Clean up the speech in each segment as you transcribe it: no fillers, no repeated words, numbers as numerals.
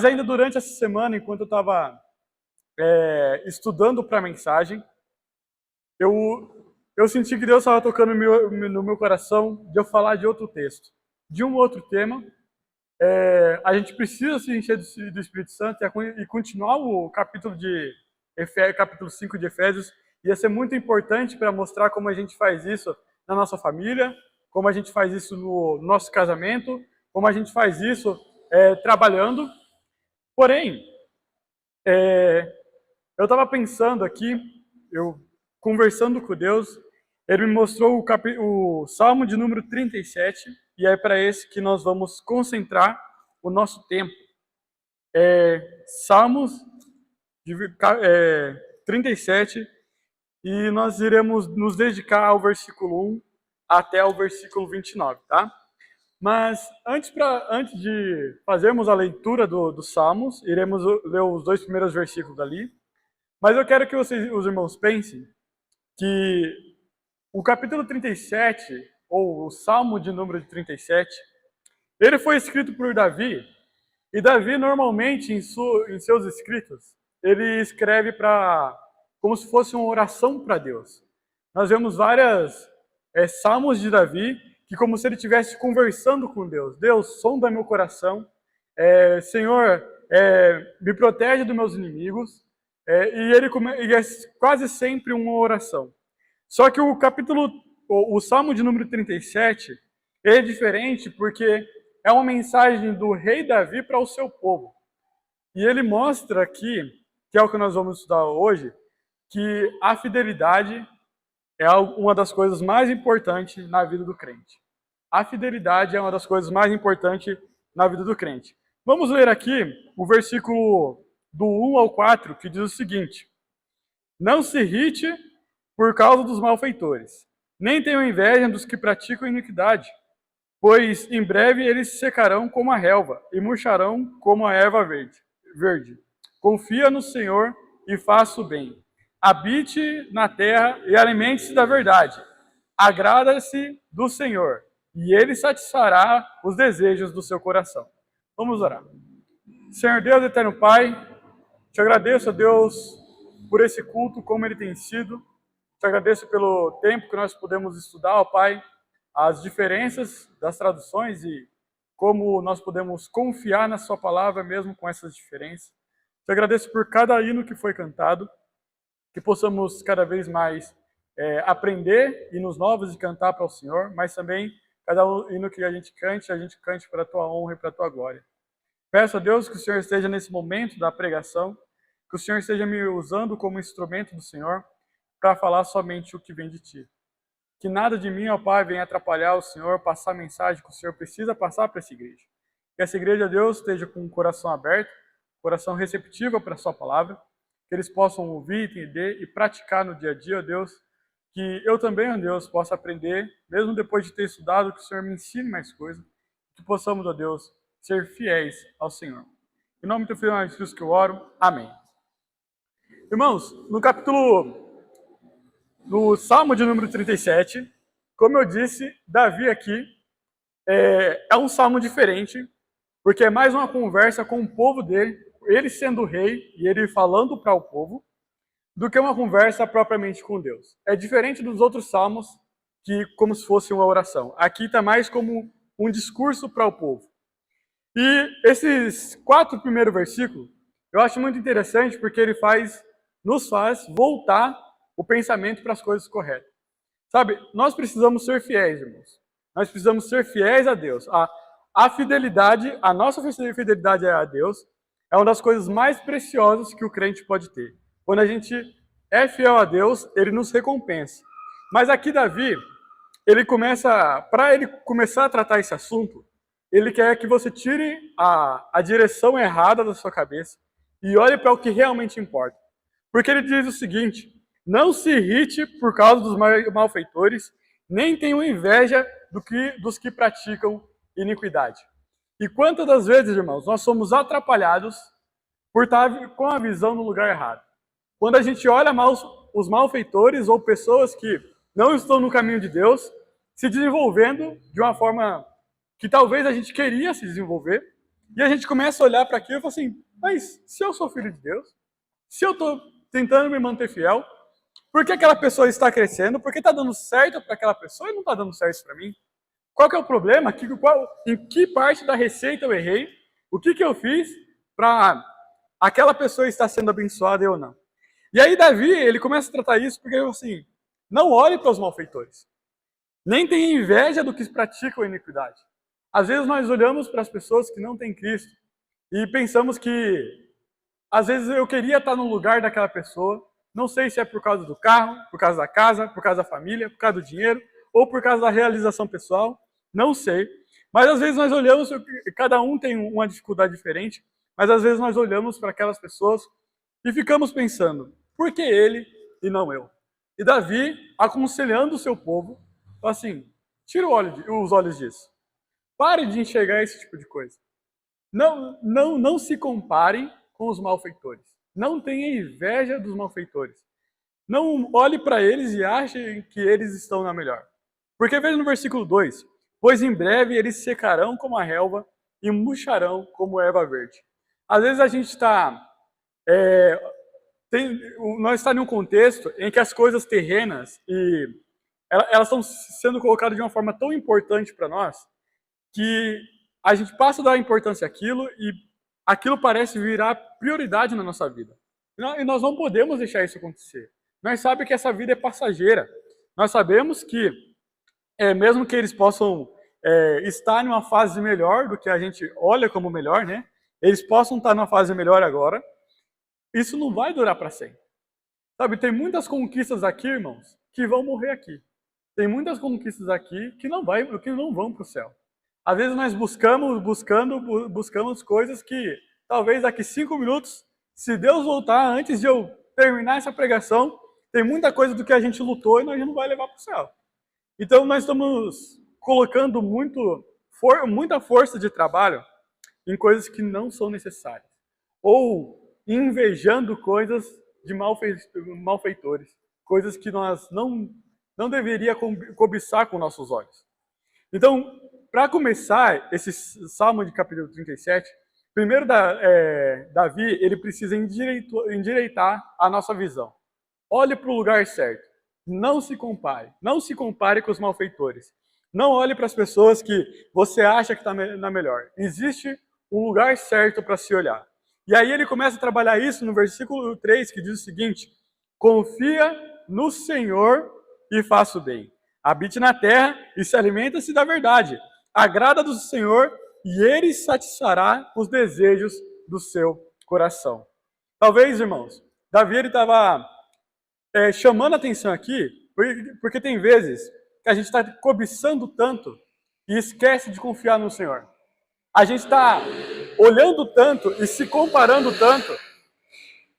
Mas ainda durante essa semana, enquanto eu estava estudando para a mensagem, eu senti que Deus estava tocando no meu coração de eu falar de outro texto, de um outro tema. A gente precisa se encher do Espírito Santo e continuar o capítulo 5 de Efésios. Ia ser muito importante para mostrar como a gente faz isso na nossa família, como a gente faz isso no nosso casamento, como a gente faz isso trabalhando. Porém, eu estava pensando aqui, eu conversando com Deus, ele me mostrou o Salmo de número 37, e é para esse que nós vamos concentrar o nosso tempo. Salmos 37, e nós iremos nos dedicar ao versículo 1 até o versículo 29, tá? Mas antes de fazermos a leitura dos Salmos, iremos ler os 2 primeiros versículos ali. Mas eu quero que os irmãos pensem que o capítulo 37, ou o Salmo de número 37, ele foi escrito por Davi, e Davi normalmente em seus escritos, ele escreve como se fosse uma oração para Deus. Nós vemos vários salmos de Davi, que como se ele estivesse conversando com Deus. Deus, sonda meu coração. Senhor, me protege dos meus inimigos. E é quase sempre uma oração. Só que o Salmo de número 37, é diferente porque é uma mensagem do rei Davi para o seu povo. E ele mostra aqui, que é o que nós vamos estudar hoje, que a fidelidade é uma das coisas mais importantes na vida do crente. A fidelidade é uma das coisas mais importantes na vida do crente. Vamos ler aqui o versículo do 1 ao 4, que diz o seguinte: Não se irrite por causa dos malfeitores, nem tenham inveja dos que praticam iniquidade, pois em breve eles se secarão como a relva e murcharão como a erva verde. Confia no Senhor e faça o bem. Habite na terra e alimente-se da verdade. Agrada-se do Senhor, e Ele satisfará os desejos do seu coração. Vamos orar. Senhor Deus, eterno Pai, te agradeço, Deus, por esse culto, como ele tem sido. Te agradeço pelo tempo que nós podemos estudar, ó Pai, as diferenças das traduções e como nós podemos confiar na sua palavra mesmo com essas diferenças. Te agradeço por cada hino que foi cantado, que possamos cada vez mais aprender hinos novos e cantar para o Senhor, mas também cada hino que a gente cante para a tua honra e para a tua glória. Peço a Deus que o Senhor esteja nesse momento da pregação, que o Senhor esteja me usando como instrumento do Senhor para falar somente o que vem de Ti. Que nada de mim, ó Pai, venha atrapalhar o Senhor, passar a mensagem que o Senhor precisa passar para essa igreja. Que essa igreja, Deus, esteja com o coração aberto, coração receptivo para a Sua palavra, que eles possam ouvir, entender e praticar no dia a dia, ó Deus. Que eu também, ó Deus, possa aprender, mesmo depois de ter estudado, que o Senhor me ensine mais coisas. Que possamos, ó Deus, ser fiéis ao Senhor. Em nome do Filho de Jesus que eu oro. Amém. Irmãos, no Salmo de número 37, como eu disse, Davi aqui é um salmo diferente, porque é mais uma conversa com o povo dele, ele sendo rei e ele falando para o povo, do que uma conversa propriamente com Deus. É diferente dos outros salmos, que como se fosse uma oração. Aqui está mais como um discurso para o povo. E esses 4 primeiros versículos, eu acho muito interessante, porque ele nos faz voltar o pensamento para as coisas corretas. Sabe, nós precisamos ser fiéis, irmãos. Nós precisamos ser fiéis a Deus. A fidelidade, a nossa fidelidade a Deus, é uma das coisas mais preciosas que o crente pode ter. Quando a gente é fiel a Deus, ele nos recompensa. Mas aqui Davi, para ele começar a tratar esse assunto, ele quer que você tire a direção errada da sua cabeça e olhe para o que realmente importa. Porque ele diz o seguinte: não se irrite por causa dos malfeitores, nem tenha inveja dos que praticam iniquidade. E quantas das vezes, irmãos, nós somos atrapalhados por estar com a visão no lugar errado. Quando a gente olha os malfeitores ou pessoas que não estão no caminho de Deus, se desenvolvendo de uma forma que talvez a gente queria se desenvolver, E a gente começa a olhar para aquilo e fala assim, mas se eu sou filho de Deus, se eu estou tentando me manter fiel, por que aquela pessoa está crescendo? Por que está dando certo para aquela pessoa e não está dando certo para mim? Qual que é o problema? Em que parte da receita eu errei? O que eu fiz para aquela pessoa estar sendo abençoada e eu não? E aí Davi, ele começa a tratar isso porque, assim, não olhe para os malfeitores. Nem tenha inveja do que praticam a iniquidade. Às vezes nós olhamos para as pessoas que não têm Cristo e pensamos que, às vezes eu queria estar no lugar daquela pessoa, não sei se é por causa do carro, por causa da casa, por causa da família, por causa do dinheiro, ou por causa da realização pessoal, não sei. Mas às vezes nós olhamos, cada um tem uma dificuldade diferente, mas às vezes nós olhamos para aquelas pessoas e ficamos pensando, por que ele e não eu? E Davi, aconselhando o seu povo, fala assim, tira os olhos disso. Pare de enxergar esse tipo de coisa. Não se comparem com os malfeitores. Não tenha inveja dos malfeitores. Não olhe para eles e ache que eles estão na melhor. Porque veja no versículo 2, pois em breve eles secarão como a relva e murcharão como erva verde. Às vezes a gente está... nós estamos em um contexto em que as coisas terrenas e elas estão sendo colocadas de uma forma tão importante para nós que a gente passa a dar importância àquilo e aquilo parece virar prioridade na nossa vida. E nós não podemos deixar isso acontecer. Nós sabemos que essa vida é passageira. Nós sabemos que, mesmo que eles possam estar em uma fase melhor do que a gente olha como melhor, né? Eles possam estar numa fase melhor agora. Isso não vai durar para sempre. Sabe, tem muitas conquistas aqui, irmãos, que vão morrer aqui. Tem muitas conquistas aqui que não vão para o céu. Às vezes nós buscamos coisas que talvez daqui 5 minutos, se Deus voltar antes de eu terminar essa pregação, tem muita coisa do que a gente lutou e nós não vai levar para o céu. Então nós estamos colocando muita força de trabalho em coisas que não são necessárias. Ou invejando coisas de malfeitores. Coisas que nós não deveria cobiçar com nossos olhos. Então, para começar esse Salmo de capítulo 37, primeiro Davi, ele precisa endireitar a nossa visão. Olhe para o lugar certo. Não se compare. Não se compare com os malfeitores. Não olhe para as pessoas que você acha que está na melhor. Existe um lugar certo para se olhar. E aí ele começa a trabalhar isso no versículo 3, que diz o seguinte: confia no Senhor e faça o bem. Habite na terra e se alimenta-se da verdade. Agrada do Senhor e ele satisfará os desejos do seu coração. Talvez, irmãos, Davi estava chamando a atenção aqui, porque tem vezes que a gente está cobiçando tanto e esquece de confiar no Senhor. A gente está olhando tanto e se comparando tanto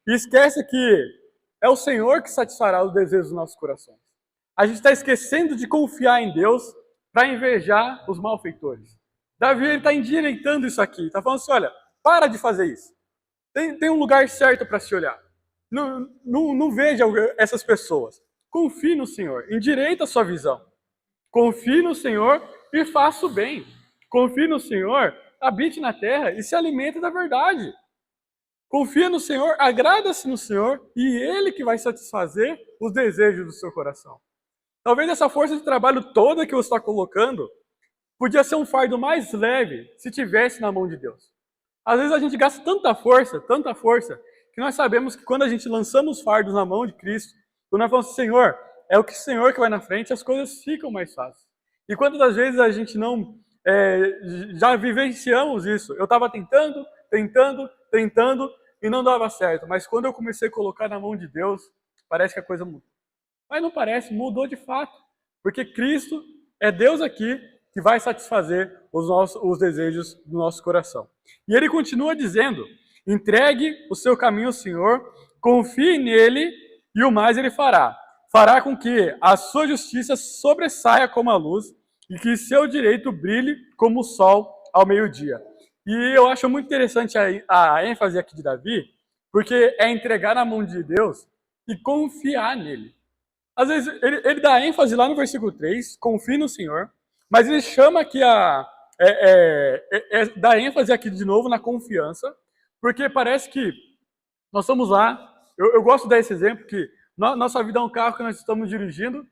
e esquece que é o Senhor que satisfará os desejos dos nossos corações. A gente está esquecendo de confiar em Deus para invejar os malfeitores. Davi está endireitando isso aqui. Está falando assim, olha, para de fazer isso. Tem um lugar certo para se olhar. Não veja essas pessoas. Confie no Senhor. Endireita a sua visão. Confie no Senhor e faça o bem. Confie no Senhor, habite na terra e se alimente da verdade. Confia no Senhor, agrada-se no Senhor e Ele que vai satisfazer os desejos do seu coração. Talvez essa força de trabalho toda que você está colocando podia ser um fardo mais leve se tivesse na mão de Deus. Às vezes a gente gasta tanta força, que nós sabemos que quando a gente lançamos os fardos na mão de Cristo, quando nós falamos, Senhor, é o Senhor que vai na frente, as coisas ficam mais fáceis. E quantas das vezes a gente não já vivenciamos isso? Eu estava tentando e não dava certo. Mas quando eu comecei a colocar na mão de Deus, parece que a coisa mudou. Mas não parece, mudou de fato. Porque Cristo é Deus aqui que vai satisfazer os desejos do nosso coração. E ele continua dizendo, entregue o seu caminho ao Senhor, confie nele e o mais ele fará. Fará com que a sua justiça sobressaia como a luz e que seu direito brilhe como o sol ao meio-dia. E eu acho muito interessante a ênfase aqui de Davi, porque é entregar na mão de Deus e confiar nele. Às vezes ele dá ênfase lá no versículo 3, confie no Senhor, mas ele chama aqui dar ênfase aqui de novo na confiança, porque parece que nós estamos lá. Eu gosto de dar esse exemplo que nossa vida é um carro que nós estamos dirigindo,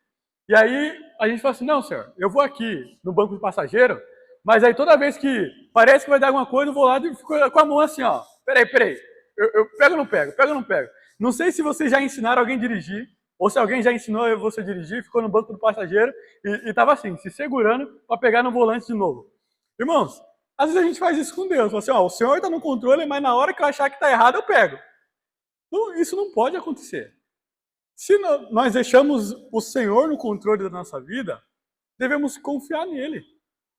e aí a gente fala assim, não, senhor, eu vou aqui no banco de passageiro, mas aí toda vez que parece que vai dar alguma coisa, eu vou lá e fico com a mão assim, ó, peraí, eu pego ou não pego, pego ou não pego. Não sei se vocês já ensinaram alguém a dirigir, ou se alguém já ensinou você a dirigir, ficou no banco do passageiro e tava assim, se segurando para pegar no volante de novo. Irmãos, às vezes a gente faz isso com Deus, fala assim, ó, o senhor está no controle, mas na hora que eu achar que está errado, eu pego. Não, isso não pode acontecer. Se nós deixamos o Senhor no controle da nossa vida, devemos confiar nele.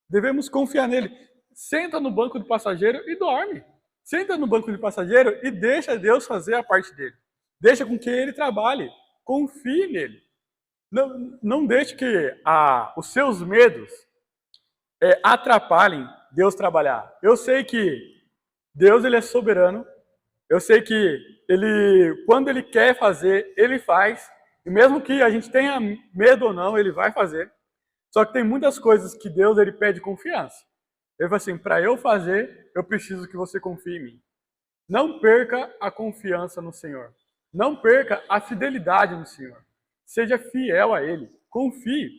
Devemos confiar nele. Senta no banco do passageiro e dorme. Senta no banco do passageiro e deixa Deus fazer a parte dele. Deixa com que ele trabalhe. Confie nele. Não deixe que os seus medos atrapalhem Deus trabalhar. Eu sei que Deus ele é soberano. Eu sei que quando ele quer fazer, ele faz. E mesmo que a gente tenha medo ou não, ele vai fazer. Só que tem muitas coisas que Deus ele pede confiança. Ele fala assim, para eu fazer, eu preciso que você confie em mim. Não perca a confiança no Senhor. Não perca a fidelidade no Senhor. Seja fiel a Ele. Confie.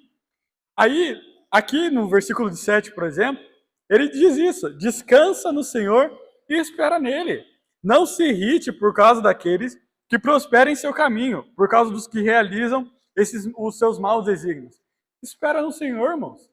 Aí, aqui no versículo 7, por exemplo, ele diz isso. Descansa no Senhor e espera nele. Não se irrite por causa daqueles que prosperem em seu caminho, por causa dos que realizam os seus maus desígnios. Espera no Senhor, irmãos.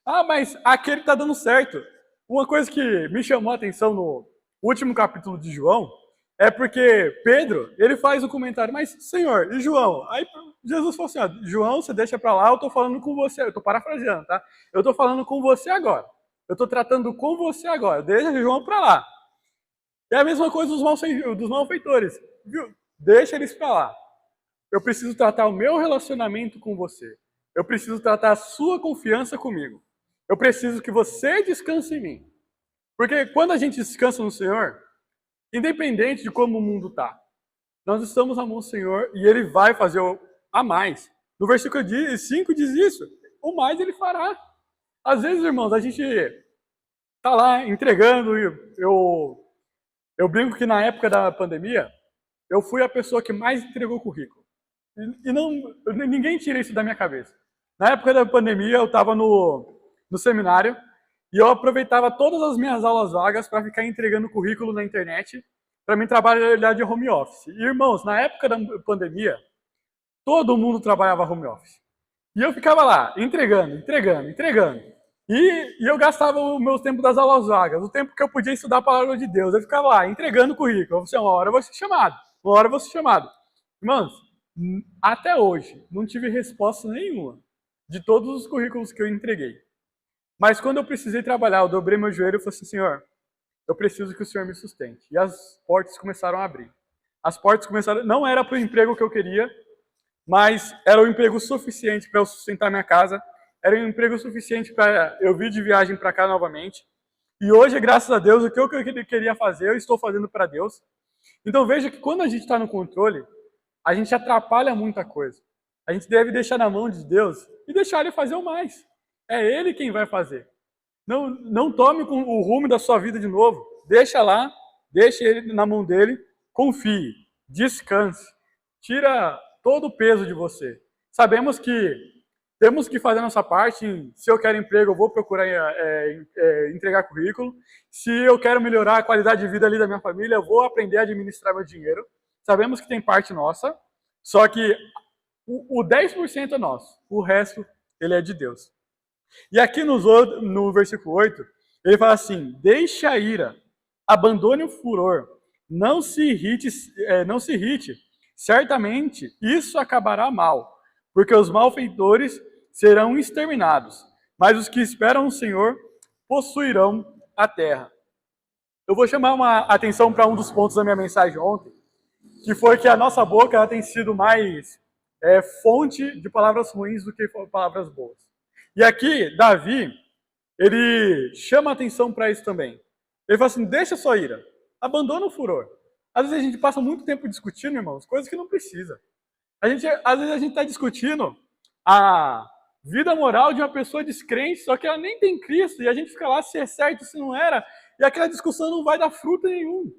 Ah, mas aquele está dando certo. Uma coisa que me chamou a atenção no último capítulo de João é porque Pedro, ele faz um comentário, mas Senhor, e João? Aí Jesus falou assim, ó, João, você deixa para lá, eu estou falando com você, eu estou parafraseando, tá? Eu estou falando com você agora. Eu estou tratando com você agora, deixa João para lá. É a mesma coisa dos malfeitores, viu? Deixa eles para lá. Eu preciso tratar o meu relacionamento com você. Eu preciso tratar a sua confiança comigo. Eu preciso que você descanse em mim. Porque quando a gente descansa no Senhor, independente de como o mundo está, nós estamos na mão do Senhor e Ele vai fazer a mais. No versículo 5 diz isso. O mais Ele fará. Às vezes, irmãos, a gente está lá entregando. Eu brinco que na época da pandemia, eu fui a pessoa que mais entregou currículo. E ninguém tira isso da minha cabeça. Na época da pandemia, eu estava no seminário e eu aproveitava todas as minhas aulas vagas para ficar entregando currículo na internet para mim trabalhar de home office. E, irmãos, na época da pandemia, todo mundo trabalhava home office. E eu ficava lá, entregando. E eu gastava o meu tempo das aulas vagas, o tempo que eu podia estudar a palavra de Deus. Eu ficava lá, entregando currículo. Eu falei, uma hora eu vou ser chamado. Irmãos, até hoje, não tive resposta nenhuma de todos os currículos que eu entreguei. Mas quando eu precisei trabalhar, eu dobrei meu joelho e falei assim, Senhor, eu preciso que o Senhor me sustente. E as portas começaram a abrir. As portas começaram, não era para o emprego que eu queria, mas era um emprego suficiente para eu sustentar minha casa, era um emprego suficiente para eu vir de viagem para cá novamente. E hoje, graças a Deus, o que eu queria fazer, eu estou fazendo para Deus. Então veja que quando a gente está no controle, a gente atrapalha muita coisa. A gente deve deixar na mão de Deus e deixar Ele fazer o mais. É Ele quem vai fazer. Não tome o rumo da sua vida de novo. Deixa lá, deixe Ele na mão dele, confie, descanse, tira todo o peso de você. Sabemos que temos que fazer a nossa parte. Se eu quero emprego, eu vou procurar entregar currículo. Se eu quero melhorar a qualidade de vida ali da minha família, eu vou aprender a administrar meu dinheiro. Sabemos que tem parte nossa, só que o 10% é nosso, o resto ele é de Deus. E aqui no versículo 8, ele fala assim, deixe a ira, abandone o furor, não se irrite, certamente isso acabará mal, porque os malfeitores serão exterminados, mas os que esperam o Senhor possuirão a terra. Eu vou chamar uma atenção para um dos pontos da minha mensagem ontem, que foi que a nossa boca ela tem sido mais fonte de palavras ruins do que palavras boas. E aqui, Davi, ele chama atenção para isso também. Ele fala assim, deixa a sua ira, abandona o furor. Às vezes a gente passa muito tempo discutindo, irmãos, coisas que não precisa. Às vezes a gente está discutindo vida moral de uma pessoa descrente, só que ela nem tem Cristo, e a gente fica lá se é certo, se não era, e aquela discussão não vai dar fruto nenhum.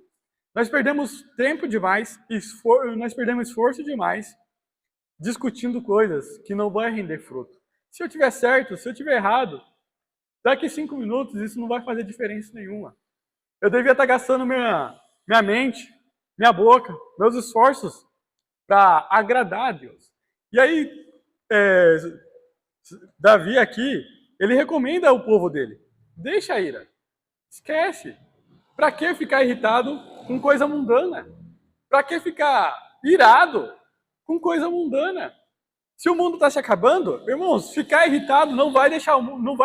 Nós perdemos tempo demais, nós perdemos esforço demais discutindo coisas que não vão render fruto. Se eu tiver certo, se eu tiver errado, daqui 5 minutos isso não vai fazer diferença nenhuma. Eu devia estar gastando minha mente, minha boca, meus esforços para agradar a Deus. E aí, Davi aqui, ele recomenda ao povo dele, deixa a ira, esquece. Para que ficar irritado com coisa mundana? Para que ficar irado com coisa mundana? Se o mundo está se acabando, irmãos, ficar irritado não vai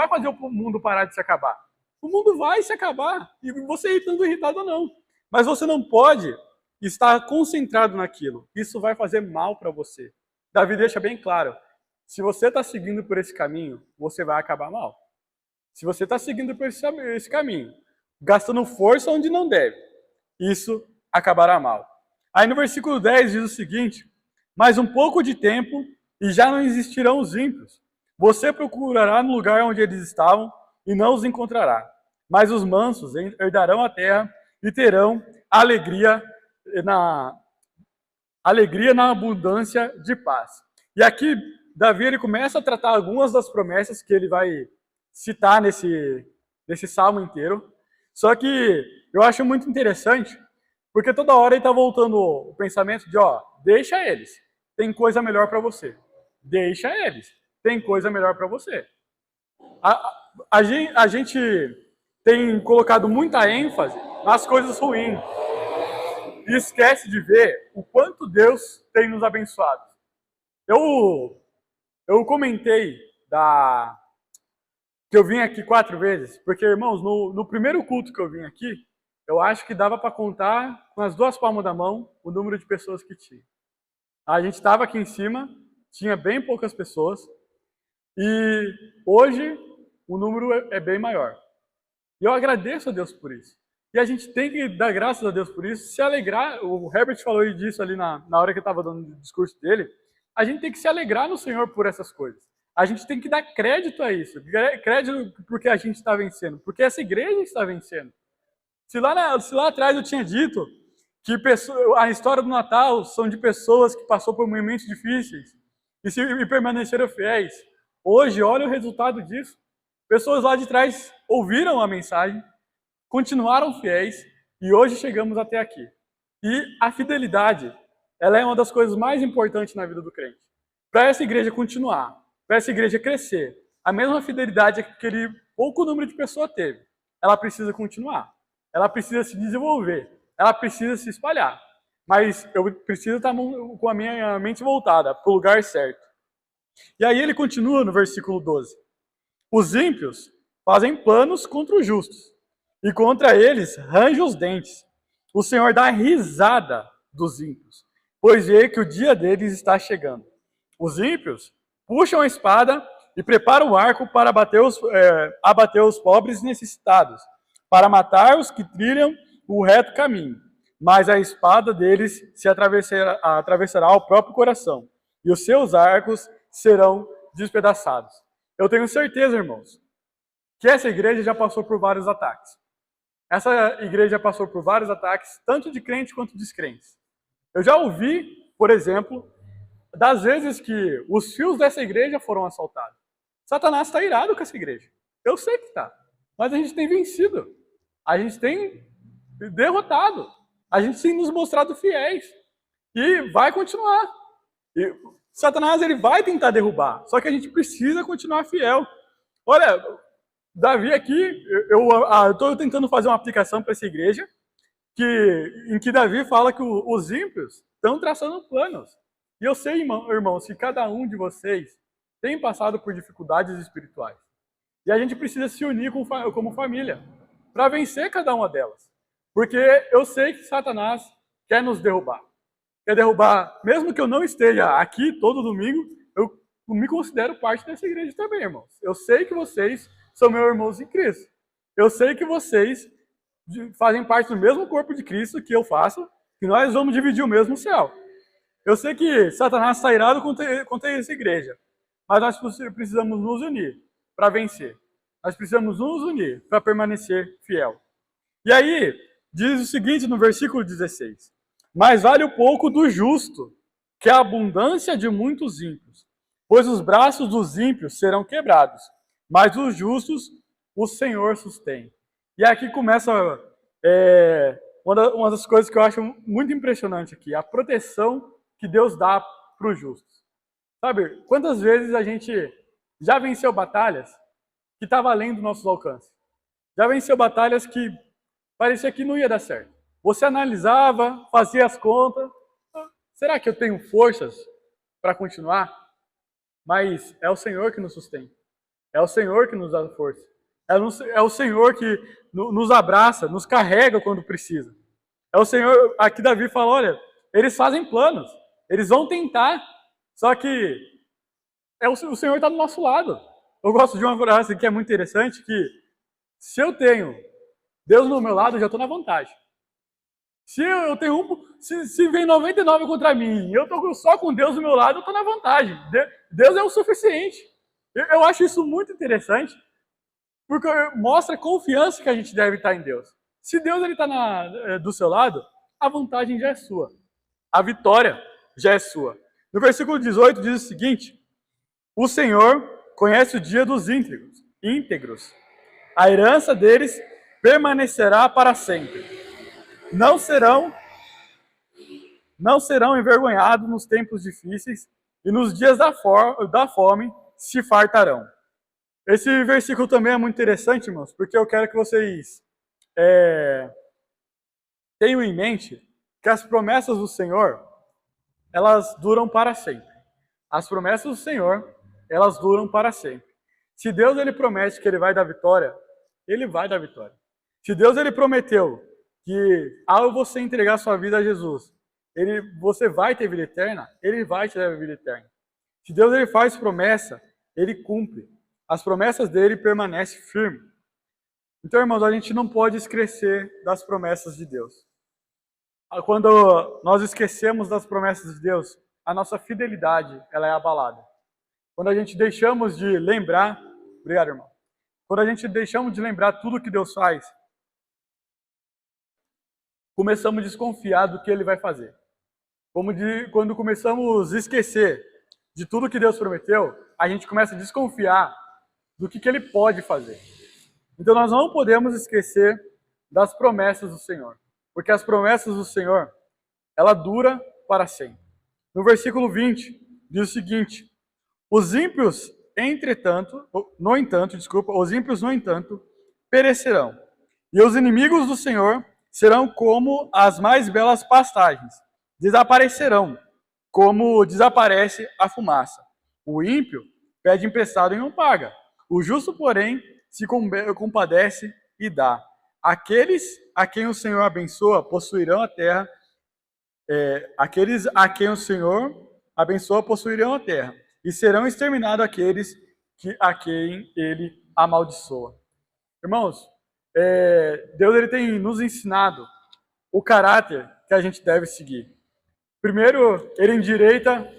fazer o mundo parar de se acabar. O mundo vai se acabar, e você estando irritado ou não. Mas você não pode estar concentrado naquilo. Isso vai fazer mal para você. Davi deixa bem claro, se você está seguindo por esse caminho, você vai acabar mal. Se você está seguindo por esse caminho, gastando força onde não deve, isso acabará mal. Aí no versículo 10 diz o seguinte, mais um pouco de tempo e já não existirão os ímpios. Você procurará no lugar onde eles estavam e não os encontrará. Mas os mansos herdarão a terra e terão alegria na abundância de paz. E aqui Davi ele começa a tratar algumas das promessas que ele vai citar nesse salmo inteiro. Só que eu acho muito interessante, porque toda hora ele está voltando o pensamento de, deixa eles, tem coisa melhor para você. Deixa eles, tem coisa melhor para você. A gente tem colocado muita ênfase nas coisas ruins e esquece de ver o quanto Deus tem nos abençoado. Eu comentei que eu vim aqui 4 vezes, porque, irmãos, no primeiro culto que eu vim aqui, eu acho que dava para contar com as 2 palmas da mão o número de pessoas que tinha. A gente estava aqui em cima, tinha bem poucas pessoas, e hoje o número é bem maior. E eu agradeço a Deus por isso. E a gente tem que dar graças a Deus por isso, se alegrar. O Herbert falou disso ali na hora que eu estava dando o discurso dele. A gente tem que se alegrar no Senhor por essas coisas. A gente tem que dar crédito a isso. Crédito porque a gente está vencendo. Porque essa igreja está vencendo. Se lá atrás eu tinha dito que a história do Natal são de pessoas que passaram por momentos difíceis e permaneceram fiéis. Hoje, olha o resultado disso. Pessoas lá de trás ouviram a mensagem, continuaram fiéis e hoje chegamos até aqui. E a fidelidade, ela é uma das coisas mais importantes na vida do crente. Para essa igreja continuar, para essa igreja crescer, a mesma fidelidade que aquele pouco número de pessoas teve, ela precisa continuar. Ela precisa se desenvolver. Ela precisa se espalhar. Mas eu preciso estar com a minha mente voltada para o lugar certo. E aí ele continua no versículo 12. Os ímpios fazem planos contra os justos, e contra eles rangem os dentes. O Senhor dá risada dos ímpios, pois vê que o dia deles está chegando. Os ímpios puxam a espada e preparam o arco para abater os pobres necessitados, para matar os que trilham o reto caminho. Mas a espada deles se atravessará o próprio coração, e os seus arcos serão despedaçados. Eu tenho certeza, irmãos, que essa igreja já passou por vários ataques. Essa igreja passou por vários ataques, tanto de crentes quanto de descrentes. Eu já ouvi, por exemplo, das vezes que os fios dessa igreja foram assaltados. Satanás está irado com essa igreja. Eu sei que está. Mas a gente tem vencido. A gente tem derrotado. A gente tem nos mostrado fiéis. E vai continuar. E Satanás ele vai tentar derrubar. Só que a gente precisa continuar fiel. Olha, Davi aqui, eu estou tentando fazer uma aplicação para essa igreja, em que Davi fala que os ímpios estão traçando planos. E eu sei, irmãos, que cada um de vocês tem passado por dificuldades espirituais. E a gente precisa se unir como família para vencer cada uma delas. Porque eu sei que Satanás quer nos derrubar. Quer derrubar, mesmo que eu não esteja aqui todo domingo, eu me considero parte dessa igreja também, irmãos. Eu sei que vocês são meus irmãos em Cristo. Eu sei que vocês fazem parte do mesmo corpo de Cristo que eu faço, que nós vamos dividir o mesmo céu. Eu sei que Satanás está irado contra essa igreja, mas nós precisamos nos unir para vencer. Nós precisamos nos unir para permanecer fiel. E aí, diz o seguinte no versículo 16: mas vale o pouco do justo, que a abundância de muitos ímpios, pois os braços dos ímpios serão quebrados, mas os justos o Senhor sustém. E aqui começa uma das coisas que eu acho muito impressionante aqui, a proteção que Deus dá para os justos. Sabe, quantas vezes a gente já venceu batalhas que estavam além do nosso alcance? Já venceu batalhas que parecia que não ia dar certo. Você analisava, fazia as contas. Será que eu tenho forças para continuar? Mas é o Senhor que nos sustenta. É o Senhor que nos dá força. É o Senhor que nos abraça, nos carrega quando precisa. É o Senhor, aqui Davi fala, olha, eles fazem planos, eles vão tentar, só que o Senhor está do nosso lado. Eu gosto de uma frase que é muito interessante, que se eu tenho Deus no meu lado, eu já estou na vantagem. Se eu tenho se vem 99 contra mim e eu estou só com Deus do meu lado, eu estou na vantagem. Deus é o suficiente. Eu acho isso muito interessante, porque mostra a confiança que a gente deve estar em Deus. Se Deus está do seu lado, a vantagem já é sua. A vitória já é sua. No versículo 18 diz o seguinte: o Senhor conhece o dia dos íntegros. A herança deles permanecerá para sempre. Não serão envergonhados nos tempos difíceis e nos dias da fome se fartarão. Esse versículo também é muito interessante, irmãos, porque eu quero que vocês tenham em mente que as promessas do Senhor, elas duram para sempre. As promessas do Senhor, elas duram para sempre. Se Deus ele promete que ele vai dar vitória, ele vai dar vitória. Se Deus ele prometeu que ao você entregar sua vida a Jesus, você vai ter vida eterna, ele vai te dar vida eterna. Se Deus ele faz promessa, ele cumpre. As promessas dele permanecem firmes. Então, irmãos, a gente não pode esquecer das promessas de Deus. Quando nós esquecemos das promessas de Deus, a nossa fidelidade ela é abalada. Quando a gente deixamos de lembrar, obrigado, irmão. Quando a gente deixamos de lembrar tudo que Deus faz, começamos a desconfiar do que Ele vai fazer. Quando começamos a esquecer de tudo que Deus prometeu, a gente começa a desconfiar do que Ele pode fazer. Então nós não podemos esquecer das promessas do Senhor, porque as promessas do Senhor, ela dura para sempre. No versículo 20, diz o seguinte: os ímpios, no entanto, perecerão, e os inimigos do Senhor serão como as mais belas pastagens, desaparecerão, como desaparece a fumaça. O ímpio pede emprestado e não paga. O justo, porém, se compadece e dá. Aqueles a quem o Senhor abençoa possuirão a terra. Aqueles a quem o Senhor abençoa possuirão a terra. E serão exterminados aqueles a quem ele amaldiçoa. Irmãos, Deus ele tem nos ensinado o caráter que a gente deve seguir. Primeiro, ele endireita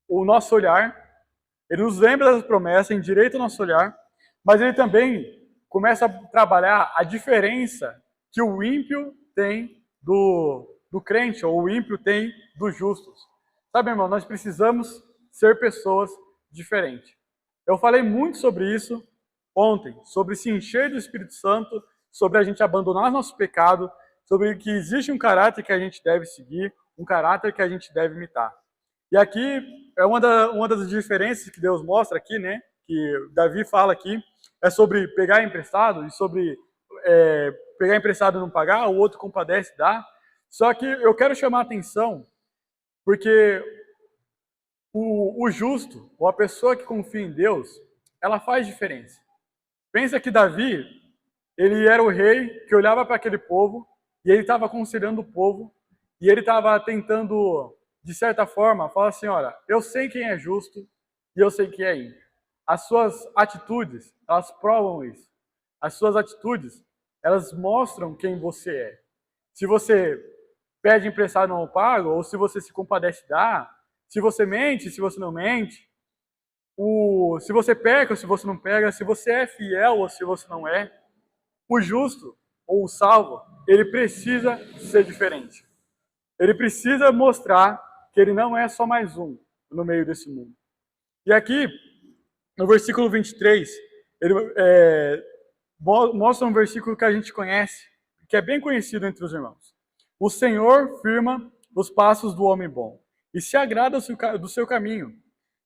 o nosso olhar. Ele nos lembra das promessas, endireita o nosso olhar, mas ele também começa a trabalhar a diferença que o ímpio tem do crente, ou o ímpio tem dos justos. Sabe, irmão, nós precisamos ser pessoas diferentes. Eu falei muito sobre isso ontem, sobre se encher do Espírito Santo, sobre a gente abandonar nosso pecado, sobre que existe um caráter que a gente deve seguir, um caráter que a gente deve imitar. E aqui é uma das diferenças que Deus mostra aqui, né? Que Davi fala aqui, é sobre pegar emprestado e sobre pegar emprestado e não pagar, o outro compadece e dá. Só que eu quero chamar a atenção, porque o justo, ou a pessoa que confia em Deus, ela faz diferença. Pensa que Davi, ele era o rei que olhava para aquele povo, e ele estava considerando o povo, e ele estava tentando, de certa forma, falar assim, olha, eu sei quem é justo e eu sei quem é ímpio. As suas atitudes, elas provam isso. As suas atitudes, elas mostram quem você é. Se você pede emprestado e não paga, ou se você se compadece e dá, se você mente, se você não mente, se você peca ou se você não pega, se você é fiel ou se você não é, o justo ou o salvo, ele precisa ser diferente. Ele precisa mostrar que ele não é só mais um no meio desse mundo. E aqui, no versículo 23, ele mostra um versículo que a gente conhece, que é bem conhecido entre os irmãos. O Senhor firma os passos do homem bom e se agrada do seu caminho.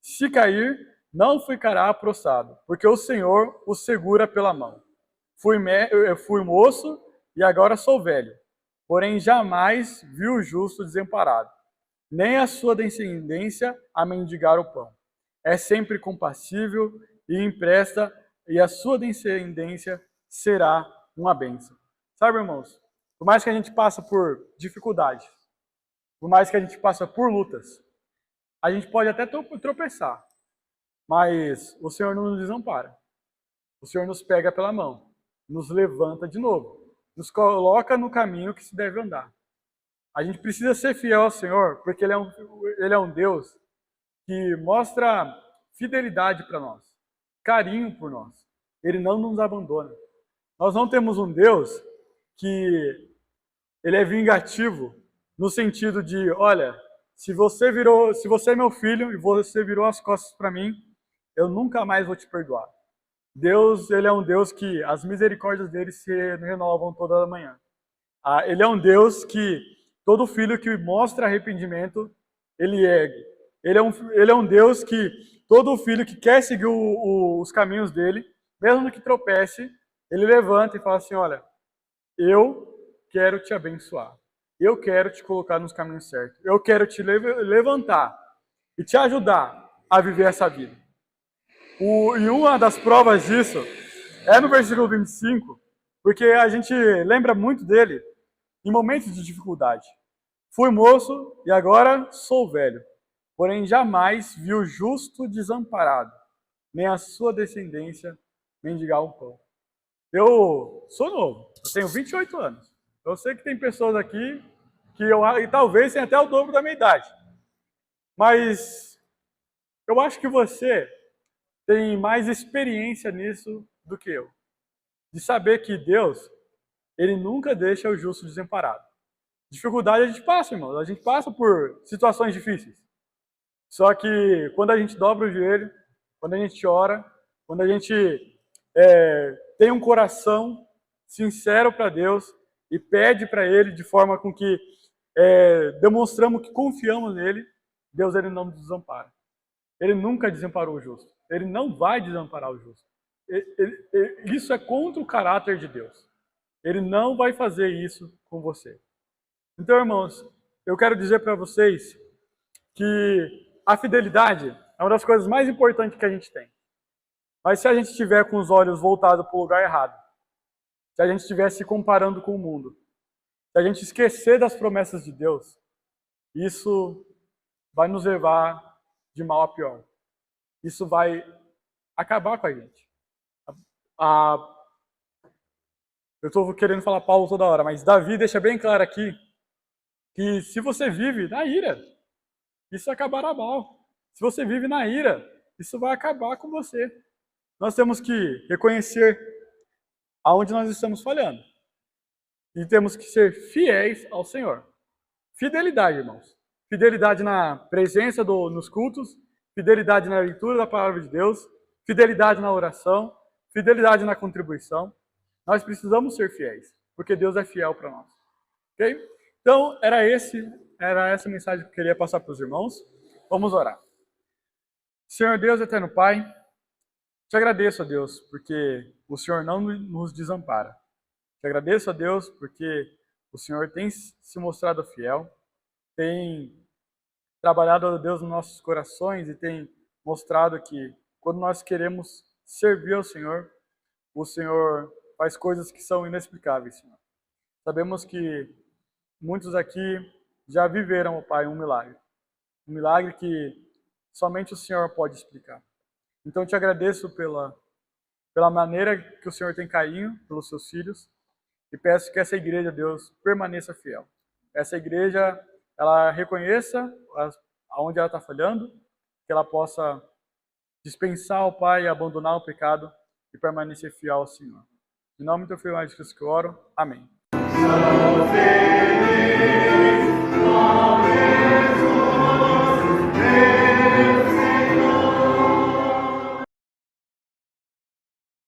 Se cair, não ficará prostrado, porque o Senhor o segura pela mão. Eu fui moço e agora sou velho, porém jamais vi o justo desamparado, nem a sua descendência a mendigar o pão. É sempre compassível e empresta, e a sua descendência será uma bênção. Sabe, irmãos, por mais que a gente passe por dificuldades, por mais que a gente passe por lutas, a gente pode até tropeçar, mas o Senhor não nos desampara. O Senhor nos pega pela mão, nos levanta de novo, nos coloca no caminho que se deve andar. A gente precisa ser fiel ao Senhor, porque Ele é um Deus que mostra fidelidade para nós, carinho por nós. Ele não nos abandona. Nós não temos um Deus que ele é vingativo no sentido de, olha, se você é meu filho e você virou as costas para mim, eu nunca mais vou te perdoar. Deus, ele é um Deus que as misericórdias dele se renovam toda manhã. Ele é um Deus que todo filho que mostra arrependimento, ele ergue. Ele é um Deus que todo filho que quer seguir os caminhos dele, mesmo que tropece, ele levanta e fala assim, olha, eu quero te abençoar. Eu quero te colocar nos caminhos certos. Eu quero te levantar e te ajudar a viver essa vida. E uma das provas disso é no versículo 25, porque a gente lembra muito dele em momentos de dificuldade. Fui moço e agora sou velho, porém jamais vi o justo desamparado, nem a sua descendência mendigar um pão. Eu sou novo, eu tenho 28 anos. Eu sei que tem pessoas aqui e talvez tenham até o dobro da minha idade. Mas eu acho que você tem mais experiência nisso do que eu. De saber que Deus, ele nunca deixa o justo desamparado. Dificuldade a gente passa, irmãos. A gente passa por situações difíceis. Só que quando a gente dobra o joelho, quando a gente ora, quando a gente tem um coração sincero para Deus e pede para Ele de forma com que demonstramos que confiamos nele, Deus ele não nos desampara. Ele nunca desamparou o justo. Ele não vai desamparar o justo. Isso é contra o caráter de Deus. Ele não vai fazer isso com você. Então, irmãos, eu quero dizer para vocês que a fidelidade é uma das coisas mais importantes que a gente tem. Mas se a gente estiver com os olhos voltados para o lugar errado, se a gente estiver se comparando com o mundo, se a gente esquecer das promessas de Deus, isso vai nos levar de mal a pior. Isso vai acabar com a gente. Eu estou querendo falar Paulo toda hora, mas Davi deixa bem claro aqui que se você vive na ira, isso acabará mal. Se você vive na ira, isso vai acabar com você. Nós temos que reconhecer aonde nós estamos falhando. E temos que ser fiéis ao Senhor. Fidelidade, irmãos. Fidelidade na presença nos cultos, fidelidade na leitura da palavra de Deus, fidelidade na oração, fidelidade na contribuição. Nós precisamos ser fiéis, porque Deus é fiel para nós. Ok? Então, era essa mensagem que eu queria passar para os irmãos. Vamos orar. Senhor Deus, eterno Pai, te agradeço, a Deus, porque o Senhor não nos desampara. Te agradeço, a Deus, porque o Senhor tem se mostrado fiel, tem trabalhado, a Deus, nos nossos corações e tem mostrado que quando nós queremos servir ao Senhor, o Senhor faz coisas que são inexplicáveis, Senhor. Sabemos que muitos aqui já viveram, Pai, um milagre que somente o Senhor pode explicar. Então, eu te agradeço pela maneira que o Senhor tem carinho pelos seus filhos e peço que essa igreja, Deus, permaneça fiel. Essa igreja, ela reconheça aonde ela está falhando, que ela possa dispensar ao Pai, abandonar o pecado e permanecer fiel ao Senhor. Em nome do Filho de Jesus que eu oro. Amém.